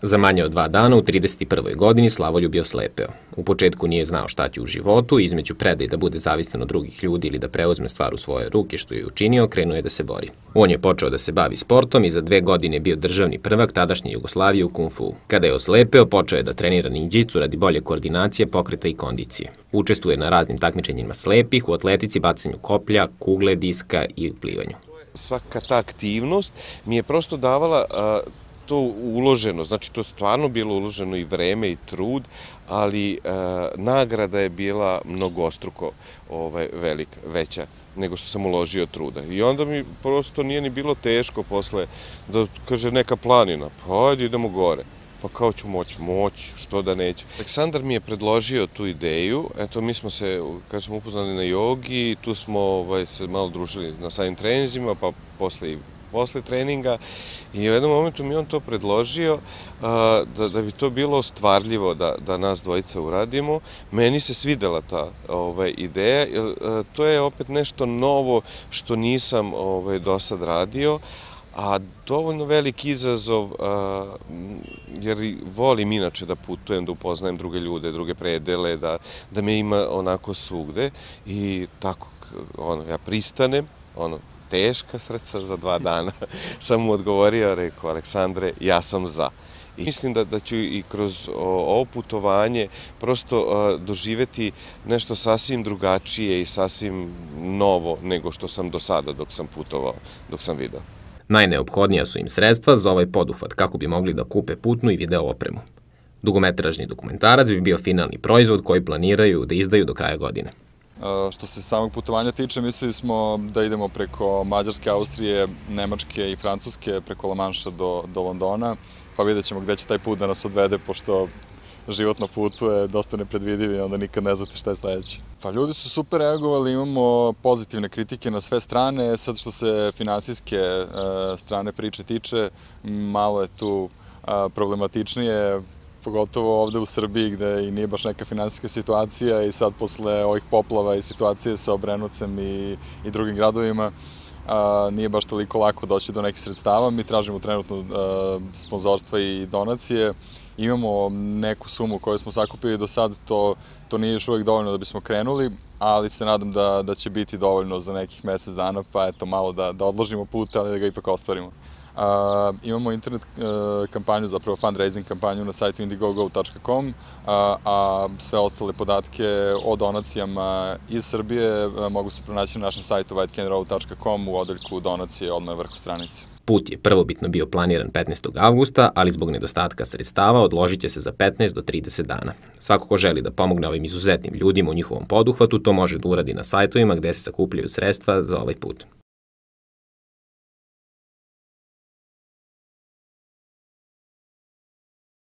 Za manje od 2 dana u 31. godini Slavoljub je oslepeo. U početku nije znao šta će u životu, između predaje da bude zavistan od drugih ljudi ili da preuzme stvar u svoje ruke, što je učinio, krenuo je da se bori. On je počeo da se bavi sportom i za 2 godine je bio državni prvak tadašnje Jugoslavije u kung fu. Kada je oslepeo, počeo je da trenira ninđicu radi bolje koordinacije, pokreta i kondicije. Učestvuje na raznim takmičenjima slepih, u atletici, bacanju koplja, kugle, diska i plivanju. Svaka ta aktivnost mi je prosto davala to uloženo, znači to je stvarno bilo uloženo i vreme i trud, ali nagrada je bila mnogostruko veća nego što sam uložio truda. I onda mi prosto nije ni bilo teško posle da kaže neka planina, pa ajde idemo gore. Pa kao ću moći, što da neću. Aleksandar mi je predložio tu ideju, eto mi smo se, kada smo upoznali na jogi, tu smo se malo družili na samim treninzima, pa posle treninga i u jednom momentu mi on to predložio da bi to bilo ostvarljivo da nas dvojica uradimo. Meni se svidela ta ideja, to je opet nešto novo što nisam do sad radio, a dovoljno veliki izazov, jer volim inače da putujem, da upoznajem druge ljude, druge predele, da me ima onako svugde i tako ja pristanem, teška srca za 2 dana. Sam mu odgovorio, rekao, Aleksandre, ja sam za. I mislim da ću i kroz ovo putovanje prosto doživeti nešto sasvim drugačije i sasvim novo nego što sam do sada dok sam putovao, dok sam video. Najneophodnija su im sredstva za ovaj poduhvat kako bi mogli da kupe putnu i video opremu. Dugometražni dokumentarac bi bio finalni proizvod koji planiraju da izdaju do kraja godine. Što se samog putovanja tiče, mislili smo da idemo preko Mađarske, Austrije, Nemačke i Francuske, preko La Manša do Londona, pa vidjet ćemo gde će taj put da nas odvede, pošto život na putu je dosta nepredvidiv i onda nikad ne znate šta je sledeće. Pa ljudi su super reagovali, imamo pozitivne kritike na sve strane, sad što se finansijske strane priče tiče, malo je tu problematičnije, pogotovo ovde u Srbiji gde i nije baš neka finansijska situacija i sad posle ovih poplava i situacije sa Obrenovcem i drugim gradovima nije baš toliko lako doći do nekih sredstava. Mi tražimo trenutno sponzorstva i donacije. Imamo neku sumu koju smo sakupili do sad, to nije još uvek dovoljno da bismo krenuli, ali se nadam da će biti dovoljno za nekih mesec dana, pa eto malo da odložimo put, ali da ga ipak ostvarimo. Imamo internet kampanju, zapravo fundraising kampanju na sajtu indiegogo.com, a sve ostale podatke o donacijama iz Srbije mogu se pronaći na našem sajtu whitecanrow.com u odeljku donacije odmah na vrhu stranice. Put je prvobitno bio planiran 15. avgusta, ali zbog nedostatka sredstava odložit će se za 15 do 30 dana. Svako ko želi da pomogne ovim izuzetnim ljudima u njihovom poduhvatu, to može da uradi na sajtovima gde se sakupljaju sredstva za ovaj put.